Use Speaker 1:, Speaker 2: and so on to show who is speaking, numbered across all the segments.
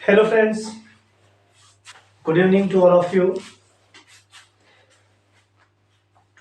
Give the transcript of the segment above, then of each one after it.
Speaker 1: Hello friends, good evening to all of you.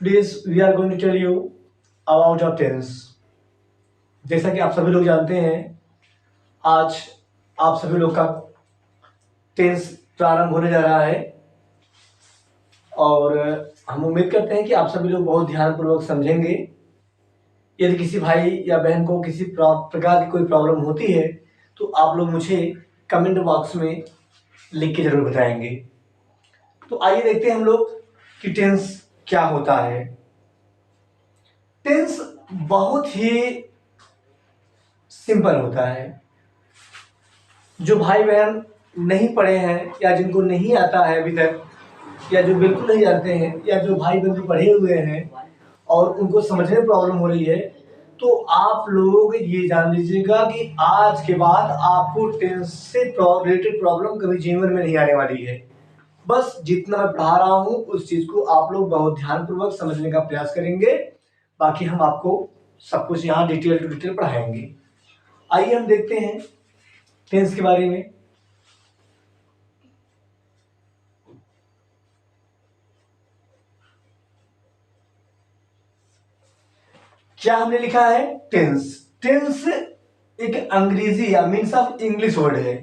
Speaker 1: Today we are going to tell you about our tense. जैसा कि आप सभी लोग जानते हैं, आज आप सभी लोग का टेंस प्रारंभ होने जा रहा है और हम उम्मीद करते हैं कि आप सभी लोग बहुत ध्यानपूर्वक समझेंगे। यदि किसी भाई या बहन को किसी प्रकार की कोई प्रॉब्लम होती है तो आप लोग मुझे कमेंट बॉक्स में लिख के जरूर बताएंगे। तो आइए देखते हैं हम लोग कि टेंस क्या होता है। टेंस बहुत ही सिंपल होता है। जो भाई बहन नहीं पढ़े हैं या जिनको नहीं आता है अभी तक, या जो बिल्कुल नहीं जानते हैं, या जो भाई बहन पढ़े हुए हैं और उनको समझने में प्रॉब्लम हो रही है, तो आप लोग ये जान लीजिएगा कि आज के बाद आपको टेंस से रिलेटेड प्रॉब्लम कभी जीवन में नहीं आने वाली है। बस जितना मैं पढ़ा रहा हूँ उस चीज को आप लोग बहुत ध्यानपूर्वक समझने का प्रयास करेंगे। बाकी हम आपको सब कुछ यहाँ डिटेल टू डिटेल पढ़ाएंगे। आइए हम देखते हैं टेंस के बारे में। क्या हमने लिखा है? टेंस। टेंस एक अंग्रेजी या मीन्स ऑफ इंग्लिश वर्ड है,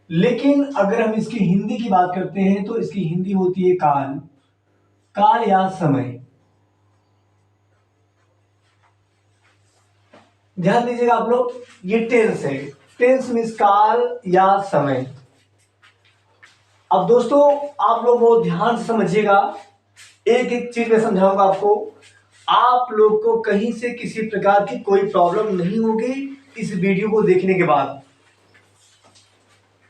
Speaker 1: लेकिन अगर हम इसकी हिंदी की बात करते हैं तो इसकी हिंदी होती है काल। काल या समय। ध्यान दीजिएगा आप लोग, ये टेंस है। टेंस मीन्स काल या समय। अब दोस्तों आप लोग बहुत ध्यान से समझिएगा, एक एक चीज मैं समझाऊंगा आपको। आप लोग को कहीं से किसी प्रकार की कोई प्रॉब्लम नहीं होगी इस वीडियो को देखने के बाद।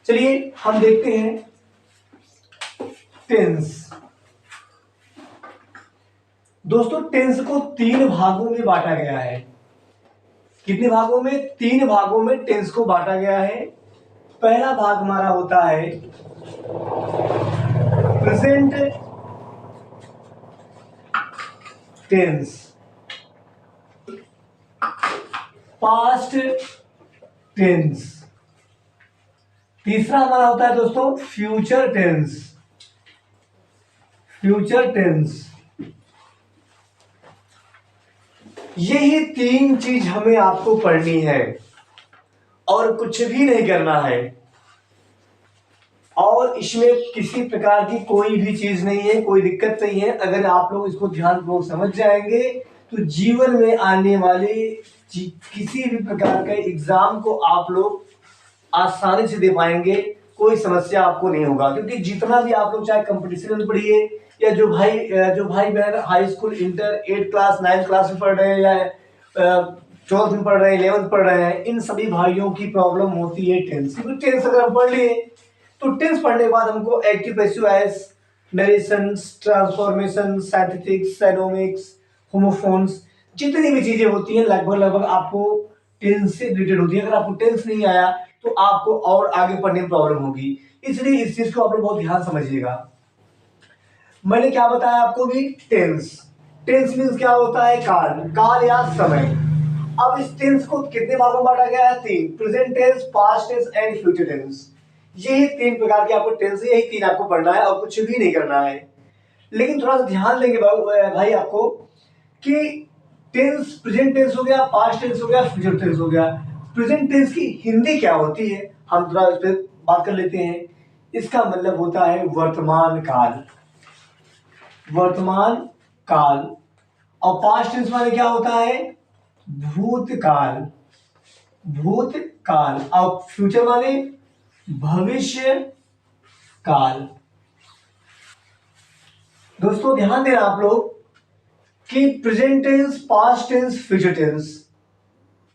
Speaker 1: चलिए हम देखते हैं टेंस। दोस्तों टेंस को 3 भागों में बांटा गया है। कितने भागों में? 3 भागों में टेंस को बांटा गया है। पहला भाग हमारा होता है प्रेजेंट टेंस, पास्ट टेंस। तीसरा हमारा होता है दोस्तों फ्यूचर टेंस। Future tense. यही 3 चीज हमें आपको पढ़नी है और कुछ भी नहीं करना है, और इसमें किसी प्रकार की कोई भी चीज नहीं है, कोई दिक्कत नहीं है। अगर आप लोग इसको ध्यानपूर्वक समझ जाएंगे तो जीवन में आने वाले किसी भी प्रकार के एग्जाम को आप लोग आसानी से दे पाएंगे। कोई समस्या आपको नहीं होगा, क्योंकि जितना भी आप लोग चाहे कंपटीशन में पढ़िए, या जो भाई बहन high school, inter, 8 class, 9 class में पढ़ रहे हैं, या 12th में पढ़ रहे हैं, 11th पढ़ रहे हैं, इन सभी भाइयों की प्रॉब्लम होती है टेंस। टेंस अगर हम पढ़ लिए तो टेंस पढ़ने के बाद हमको active passive voice, narration, transformation, synthetics, साइनोमिक्स, होमोफोन्स, जितनी भी चीजें होती हैं लगभग आपको टेंस से रिलेटेड होती है। अगर आपको टेंस नहीं आया तो आपको और आगे पढ़ने में प्रॉब्लम होगी। इसलिए इस चीज को आप लोग बहुत ध्यान समझिएगा। मैंने क्या बताया आपको भी? टेंस। टेंस मीन्स क्या होता है? काल। काल या समय। अब इस टेंस को कितने भागों में बांटा गया है? 3। Present tense, past tense and future tense. यही 3 प्रकार के आपको टेंस, यही 3 आपको पढ़ना है और कुछ भी नहीं करना है। लेकिन थोड़ा सा ध्यान देंगे भाई आपको कि टेंस, प्रेजेंट टेंस हो गया, पास्ट टेंस हो गया, फ्यूचर टेंस हो गया। प्रेजेंट टेंस की हिंदी क्या होती है हम थोड़ा इस पर बात कर लेते हैं। इसका मतलब होता है वर्तमान काल। वर्तमान काल। और पास्ट टेंस माने क्या होता है? भूतकाल। भूतकाल। और फ्यूचर माने भविष्य काल। दोस्तों ध्यान देना आप लोग कि present tense, past tense, future tense.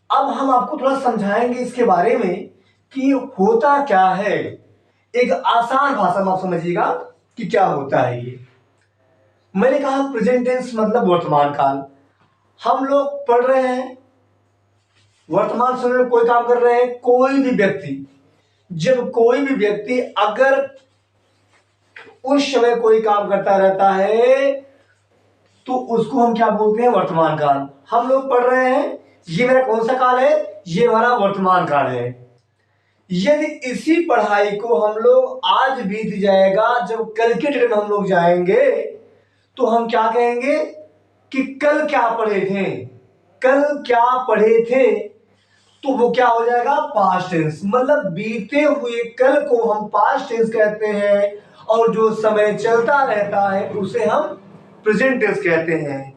Speaker 1: अब हम आपको थोड़ा समझाएंगे इसके बारे में कि होता क्या है। एक आसान भाषा में आप समझिएगा कि क्या होता है ये। मैंने कहा प्रेजेंट टेंस मतलब वर्तमान काल। हम लोग पढ़ रहे हैं, वर्तमान समय में कोई काम कर रहे हैं। कोई भी व्यक्ति, जब कोई भी व्यक्ति अगर उस समय कोई काम करता रहता है तो उसको हम क्या बोलते हैं? वर्तमान काल। हम लोग पढ़ रहे हैं, ये मेरा कौन सा काल है? ये हमारा वर्तमान काल है। यदि इसी पढ़ाई को हम लोग आज बीत जाएगा, जब कल के डेट में हम लोग जाएंगे तो हम क्या कहेंगे कि कल क्या पढ़े थे, कल क्या पढ़े थे, तो वो क्या हो जाएगा पास्ट टेंस। मतलब बीते हुए कल को हम पास्ट टेंस कहते हैं और जो समय चलता रहता है उसे हम प्रेजेंट टेंस कहते हैं।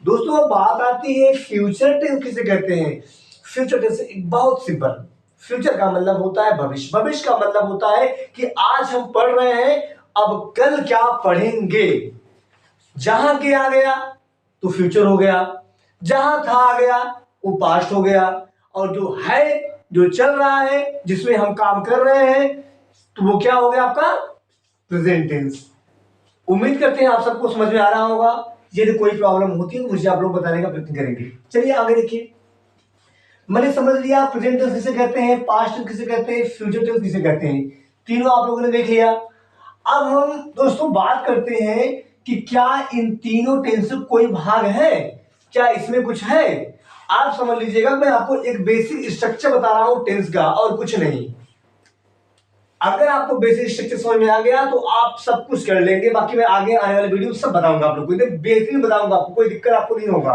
Speaker 1: दोस्तों अब बात आती है फ्यूचर टेंस किसे कहते हैं। फ्यूचर टेंस बहुत सिंपल, फ्यूचर का मतलब होता है भविष्य, भविष्य का मतलब होता है कि आज हम पढ़ रहे हैं, अब कल क्या पढ़ेंगे। जहां के आ गया तो फ्यूचर हो गया, जहां था आ गया वो पास्ट हो गया, और जो है जो चल रहा है जिसमें हम काम कर रहे हैं तो वो क्या हो गया आपका प्रेजेंट टेंस। उम्मीद करते हैं आप सबको समझ में आ रहा होगा। यदि कोई प्रॉब्लम होती है तो मुझे आप लोग बताने का प्रयत्न करेंगे। चलिए आगे देखिए, मैंने समझ लिया प्रेजेंट टेंस किसे कहते हैं, पास्ट टेंस किसे कहते हैं, फ्यूचर टेंस किसे कहते हैं, तीनों आप लोगों ने देख लिया। अब हम दोस्तों बात करते हैं कि क्या इन तीनों टेंस से कोई भाग है, क्या इसमें कुछ है। आप समझ लीजिएगा, मैं आपको एक बेसिक स्ट्रक्चर बता रहा हूं टेंस का और कुछ नहीं। अगर आपको बेसिक स्ट्रक्चर समझ में आ गया तो आप सब कुछ कर लेंगे, बाकी मैं आगे आने वाले वीडियो सब बताऊंगा आप लोग को, एकदम बेहतरीन बताऊंगा आपको, कोई दिक्कत आपको नहीं होगा।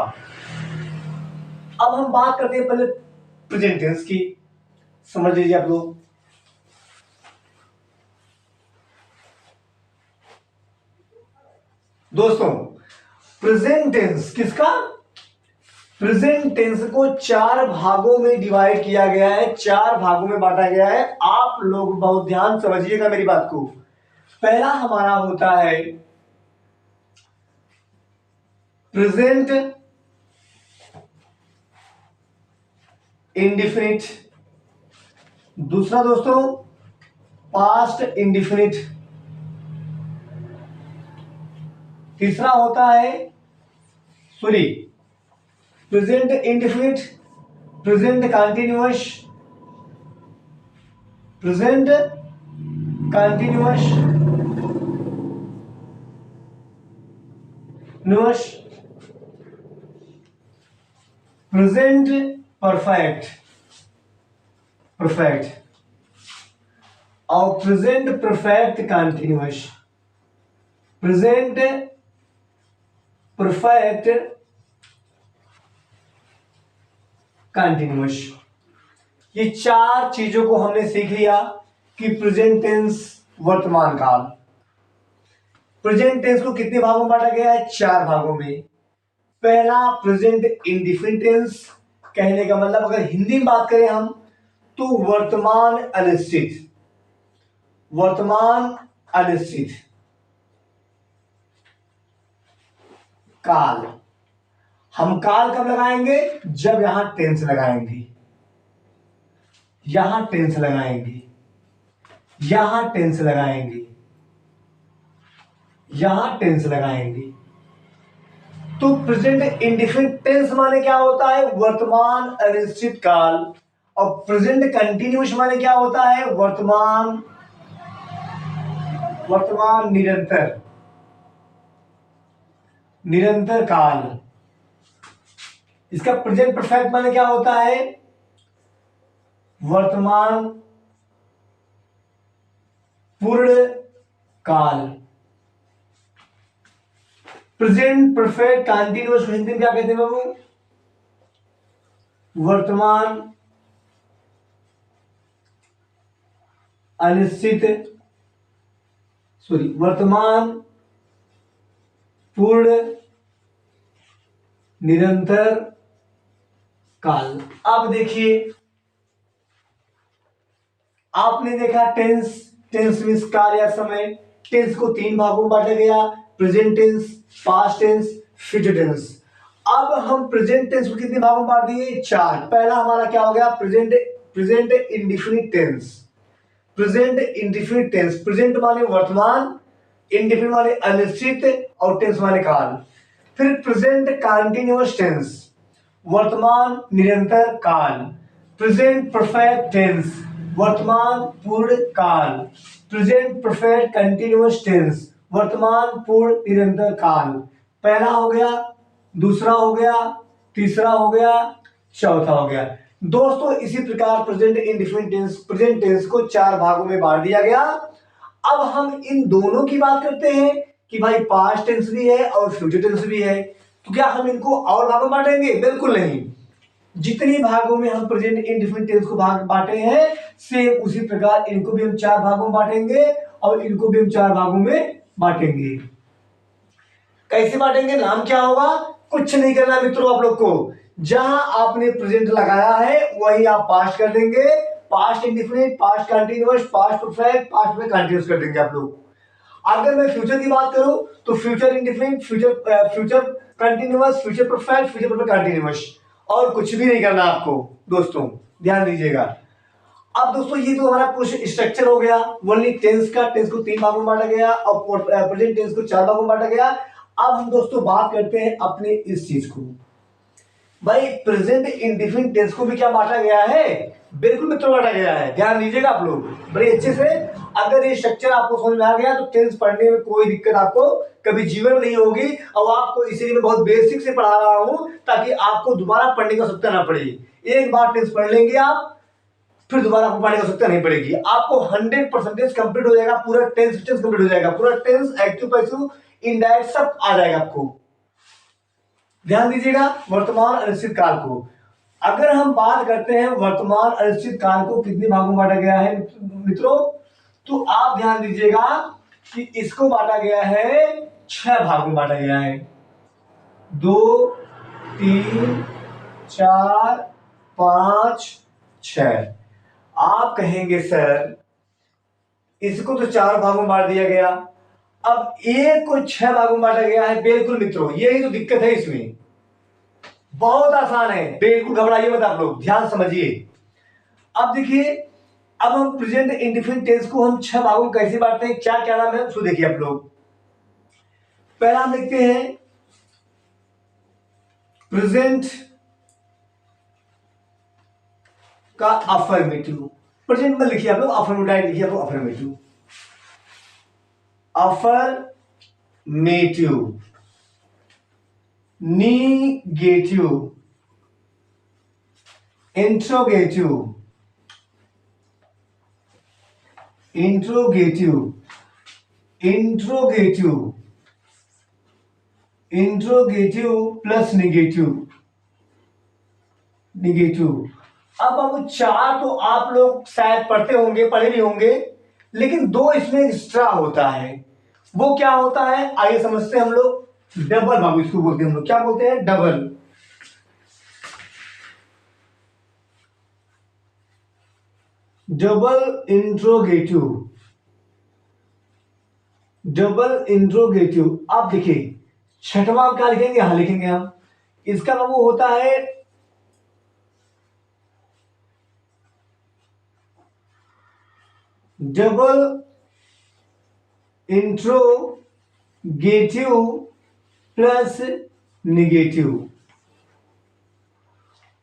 Speaker 1: अब हम बात करते हैं पहले प्रेजेंट टेंस की, समझ लीजिए आप लोग। दोस्तों प्रेजेंट टेंस किसका, प्रेजेंट टेंस को चार भागों में डिवाइड किया गया है, चार भागों में बांटा गया है। आप लोग बहुत ध्यान समझिएगा मेरी बात को। पहला हमारा होता है प्रेजेंट इंडिफिनिट, दूसरा दोस्तों पास्ट इंडिफिनिट, तीसरा होता है present indefinite, present continuous, present continuous present perfect और present perfect continuous, present perfect continuous. ये चार चीजों को हमने सीख लिया कि प्रेजेंट टेंस वर्तमान काल। प्रेजेंट टेंस को कितने भागों में बांटा गया है, चार भागों में। पहला प्रेजेंट इंडिफिनिट टेंस, कहने का मतलब अगर हिंदी में बात करें हम तो वर्तमान अनिश्चित, वर्तमान अनिश्चित काल। हम काल कब लगाएंगे, जब यहां टेंस लगाएंगे, यहां टेंस लगाएंगे, यहां टेंस लगाएंगे, यहां टेंस लगाएंगे। तो प्रेजेंट इंडिफिनिट टेंस माने क्या होता है, वर्तमान अनिश्चित काल, और प्रेजेंट कंटिन्यूअस माने क्या होता है, वर्तमान निरंतर काल। इसका प्रेजेंट परफेक्ट माने क्या होता है, वर्तमान पूर्ण काल। प्रेजेंट परफेक्ट कंटिन्यूअस हिंदी में क्या कहते हैं बाबू, वर्तमान अनिश्चित वर्तमान पूर्ण निरंतर काल। अब देखिए, आपने देखा टेंस मींस काल या समय। टेंस को तीन भागों में बांटा गया, present tense, past tense, future tense. अब हम प्रेजेंट टेंस को कितने भागों में बांट दिए, चार। पहला हमारा क्या हो गया, present indefinite tense. Present indefinite tense, present माने वर्तमान, इंडिफिनिट माने अनिश्चित, और टेंस माने काल। फिर प्रेजेंट कंटिन्यूअस टेंस, वर्तमान निरंतर काल। प्रेजेंट परफेक्ट टेंस, वर्तमान पूर्ण काल। प्रेजेंट परफेक्ट कंटिन्यूअस टेंस, वर्तमान पूर्ण निरंतर काल। पहला हो गया, दूसरा हो गया, तीसरा हो गया, चौथा हो गया। दोस्तों इसी प्रकार present indefinite tense, present tense को 4 भागों में बांट दिया गया। अब हम इन दोनों की बात करते हैं कि भाई पास्ट टेंस भी है और फ्यूचर टेंस भी है, तो क्या हम इनको और भागों में बांटेंगे? बिल्कुल नहीं। जितनी भागों में हम प्रेजेंट इंडेफिनिट टेंस को भाग बांटे हैं, सेम उसी प्रकार इनको भी हम 4 भागों में बांटेंगे और इनको भी हम 4 भागों में बांटेंगे। कैसे बांटेंगे? नाम क्या होगा? कुछ नहीं करना मित्रों आप लोग को, जहां आपने प्रेजेंट लगाया है वही आप पास्ट कर देंगे। Past indefinite, past continuous, past perfect, past में कंटीन्यूअस कर देंगे आप लोग। अगर मैं फ्यूचर की बात करूं तो future indefinite, future continuous, future perfect, future perfect continuous, और कुछ भी नहीं करना आपको। दोस्तों ध्यान दीजिएगा। अब दोस्तों ये तो हमारा कुछ स्ट्रक्चर हो गया ओनली टेंस का। टेंस को 3 भागों में बांटा गया और प्रेजेंट टेंस को 4 भागों में बांटा गया। अब हम दोस्तों बात करते हैं अपने इस चीज को, भाई प्रेजेंट इंडेफिनिट टेंस को भी क्या बांटा गया है? बिल्कुल मित्रों बांटा गया है। ध्यान दीजिएगा आप लोग बड़े अच्छे से। अगर ये स्ट्रक्चर आपको समझ में आ गया तो टेंस पढ़ने में कोई दिक्कत आपको कभी जीवन में नहीं होगी। और आपको इसीलिए मैं बहुत बेसिक से पढ़ा रहा हूं ताकि आपको दोबारा पढ़ने की आवश्यकता ना पड़े। एक बार टेंस पढ़ लेंगे आप, फिर दोबारा आपको पढ़ने की आवश्यकता नहीं पड़ेगी। आपको 100% कंप्लीट हो जाएगा, पूरा टेंस कंप्लीट हो जाएगा, पूरा टेंस एक्टिव पैसिव इनडायरेक्ट सब आ जाएगा आपको। ध्यान दीजिएगा। वर्तमान अनिश्चित काल को अगर हम बात करते हैं, वर्तमान अनिश्चित काल को कितने भागों में बांटा गया है मित्रों? तो आप ध्यान दीजिएगा कि इसको बांटा गया है 6 भागों में बांटा गया है। 2, 3, 4, 5, 6। आप कहेंगे सर इसको तो 4 भागों में बांट दिया गया, अब एक को 6 भागों में बांटा गया है। बिल्कुल मित्रों यही तो दिक्कत है इसमें। बहुत आसान है, बिल्कुल घबराइए मत आप लोग, ध्यान समझिए। अब देखिए, अब हम प्रेजेंट इंडेफिनिट टेंस को हम 6 भागों में कैसे बांटते हैं, क्या क्या नाम है उसको देखिए आप लोग। पहला हम देखते हैं प्रेजेंट का अफर्मेटिव। प्रेजेंट में लिखिए आप लोग, अफर्मेटिव लिखिए आप लोग, affirmative, affirmative, negative, interrogative, interrogative, interrogative, interrogative plus negative, negative. अब हम 4 तो आप लोग शायद पढ़ते होंगे, पढ़े भी होंगे, लेकिन 2 इसमें एक्स्ट्रा होता है। वो क्या होता है आइए समझते हैं हम लोग। डबल बाबू इसको बोलते हैं हम लोग, क्या बोलते हैं? Double. Double interrogative, double interrogative. आप देखिए 6वां क्या लिखेंगे? हाँ लिखेंगे हम। इसका बाबू होता है डबल इंट्रोगेटिव प्लस निगेटिव।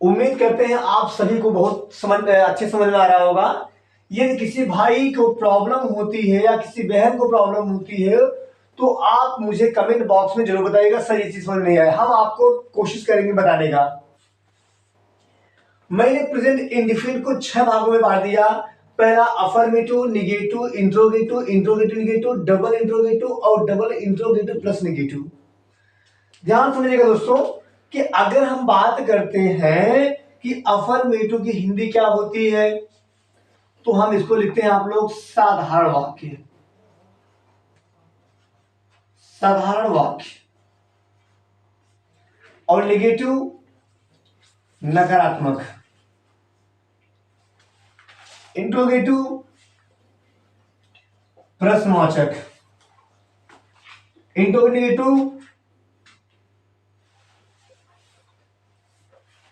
Speaker 1: उम्मीद करते हैं आप सभी को बहुत अच्छे समझ में आ रहा होगा। यदि किसी भाई को प्रॉब्लम होती है या किसी बहन को प्रॉब्लम होती है तो आप मुझे कमेंट बॉक्स में जरूर बताइएगा सर ये चीज समझ नहीं आया, हम आपको कोशिश करेंगे बताने का। मैंने प्रेजेंट इंडेफिनिट को 6 भागों में बांट दिया। पहला affirmative, negative, interrogative, interrogative negative, double interrogative और डबल इंट्रोगेटिव प्लस निगेटिव। ध्यान समझिएगा दोस्तों कि अगर हम बात करते हैं कि अफर्मेटिव की हिंदी क्या होती है तो हम इसको लिखते हैं आप लोग साधारण वाक्य, साधारण वाक्य। और निगेटिव नकारात्मक। इंट्रोगेटिव प्रश्नवाचक, इंट्रोगेटिव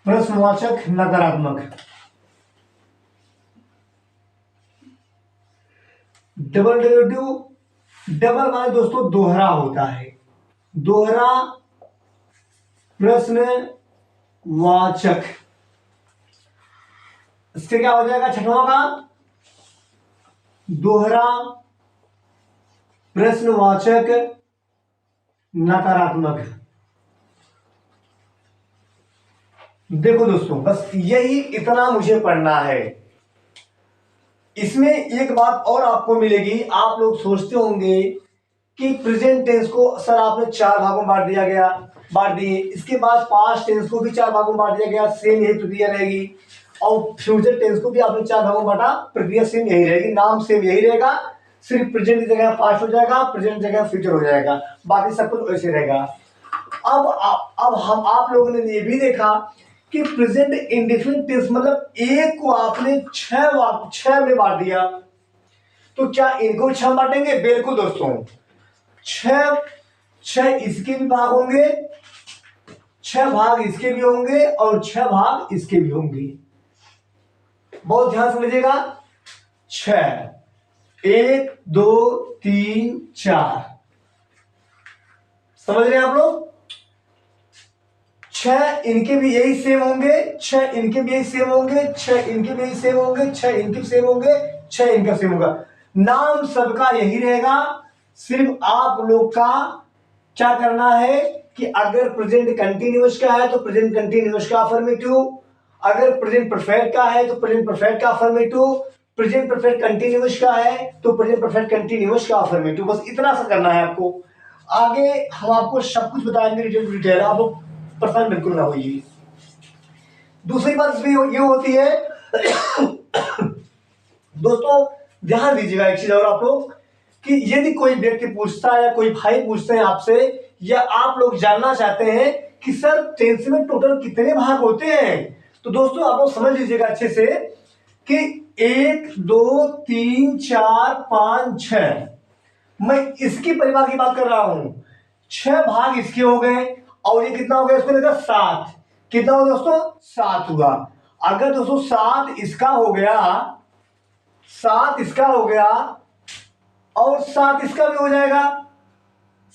Speaker 1: प्रश्नवाचक नकारात्मक। डबल नेगेटिव, डबल माने दोस्तों दोहरा होता है, दोहरा प्रश्नवाचक। इससे क्या हो जाएगा 6वां का? दोहरा प्रश्नवाचक नकारात्मक। देखो दोस्तों, बस यही इतना मुझे पढ़ना है। इसमें एक बात और आपको मिलेगी, आप लोग सोचते होंगे कि प्रेजेंट टेंस को सर आपने 4 भागों में बांट दिए, इसके बाद पास्ट टेंस को भी 4 भागों में बांट दिया गया, सेम यही प्रक्रिया रहेगी। और फ्यूचर टेंस को भी आपने 4 भागों में बांटा, प्रक्रिया सेम यही रहेगी, नाम सेम यही रहेगा, सिर्फ प्रेजेंट की जगह पास्ट हो जाएगा, प्रेजेंट जगह फ्यूचर हो जाएगा, बाकी सब कुछ वैसे रहेगा। अब हम आप लोगों ने ये भी देखा कि प्रेजेंट इंडेफिनिट टेंस मतलब एक को आपने 6 में बांट दिया, तो क्या इनको 6 बांटेंगे? बिल्कुल दोस्तों, 6 इसके भी भाग होंगे, 6 भाग इसके भी होंगे और 6 भाग इसके भी होंगे। बहुत ध्यान से लीजिएगा। 6, 1 2 3 4, समझ रहे हैं आप लोग? 6 इनके भी यही सेम होंगे, 6 इनके भी यही सेम होंगे, 6 इनके भी यही सेम होंगे, 6 इनके सेम होंगे, 6 इनका सेम होगा, नाम सबका यही रहेगा। सिर्फ आप लोग का क्या करना है कि अगर प्रेजेंट कंटिन्यूअस का है तो प्रेजेंट कंटिन्यूअस का अफर्मेटिव, अगर प्रेजेंट परफेक्ट का है तो प्रेजेंट परफेक्ट का अफर्मेटिव, प्रेजेंट परफेक्ट कंटिन्यूअस का है तो प्रेजेंट परफेक्ट कंटिन्यूअस का अफर्मेटिव। बस इतना सा करना है आपको। आगे हम आपको सब कुछ बताएंगे डिटेल, आप लोग परेशान बिल्कुल ना होइए। दूसरी बात इसमें ये होती है दोस्तों, ध्यान दीजिएगा एक चीज और आप लोग, कि यदि कोई व्यक्ति पूछता है या कोई भाई पूछते हैं आपसे, या आप लोग जानना चाहते हैं कि सर टेंस में टोटल कितने भाग होते हैं, तो दोस्तों आप लोग समझ लीजिएगा अच्छे से कि 1 2 3 4 5 6, मैं इसकी परिवार की बात कर रहा हूं। 6 भाग इसके हो गए और ये कितना हो गया, इसको लेकर 7, कितना हुआ दोस्तों? 7 हुआ। अगर दोस्तों 7 इसका हो गया, 7 इसका हो गया और 7 इसका भी हो जाएगा,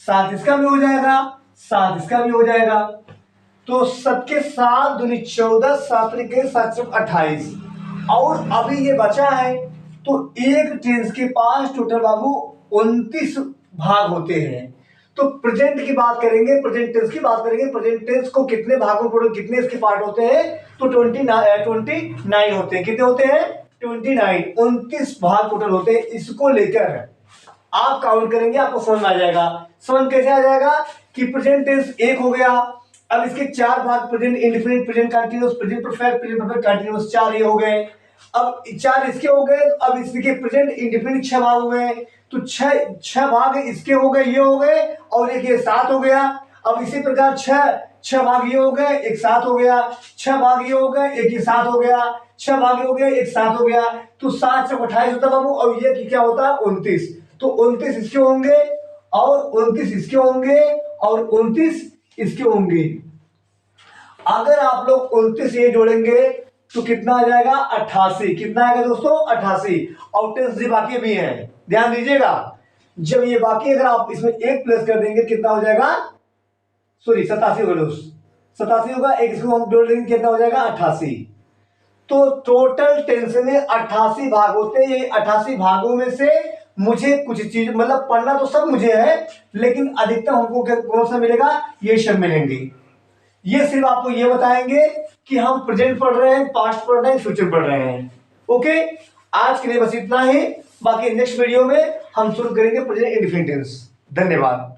Speaker 1: 7 इसका भी हो जाएगा, 7 इसका भी हो जाएगा, तो सबके 7 दूनी 14, 7 के 7 28, और अभी ये बचा है। तो एक टेंस के पास टोटल बाबू 29 भाग होते हैं। तो प्रेजेंट की बात करेंगे, प्रेजेंट टेंस की बात करेंगे, प्रेजेंट टेंस को कितने भागों टोटल कितने इसके पार्ट होते हैं, तो 29 होते हैं। कितने होते हैं? 29 भाग टोटल होते हैं। इसको लेकर आप काउंट करेंगे, आपको समझ में आ जाएगा। समझ कैसे आ जाएगा कि प्रेजेंट टेंस 1 हो गया, अब इसके 4 भाग present indefinite, present continuous, present perfect continuous, 4 ये हो गए। अब 4 इसके हो गए, अब इसके प्रेजेंट इंडेफिनिट 6 भाग हो गए, तो 6 भाग इसके हो गए, ये हो गए, और एक ये 7 हो गया। अब इसी प्रकार 6 भाग ये हो गए, एक 7 हो गया, 6 भाग ये हो गए, एक ये 7 हो गया, 6 भाग ये हो गया, एक 7 हो गया, तो 7 से 28 होता बाबू, और ये क्या होता है? 29। तो 29 इसके होंगे और 29 इसके होंगे और 29 इसके होंगे। अगर आप लोग 29 ये जोड़ेंगे तो कितना आ जाएगा? 88। कितना आएगा दोस्तों? 88। और टेंस जी बाकी भी है, ध्यान दीजिएगा। जब ये बाकी अगर आप इसमें 1 प्लस कर देंगे कितना हो जाएगा? सॉरी 87 होगा दोस्त, 87 होगा, एक इसको हम जोड़ देंगे कितना हो जाएगा? 88। तो टोटल टेंस में 88 भाग होते हैं। ये 88 भागों में से मुझे कुछ चीज मतलब पढ़ना तो सब मुझे है, लेकिन अधिकतम हमको कौन सा मिलेगा? ये सब मिलेंगे। ये सिर्फ आपको ये बताएंगे कि हम प्रेजेंट पढ़ रहे हैं, पास्ट पढ़ रहे हैं, फ्यूचर पढ़ रहे हैं। ओके, आज के लिए बस इतना ही। बाकी नेक्स्ट वीडियो में हम शुरू करेंगे प्रेजेंट इंडेफिनिट टेंस। धन्यवाद।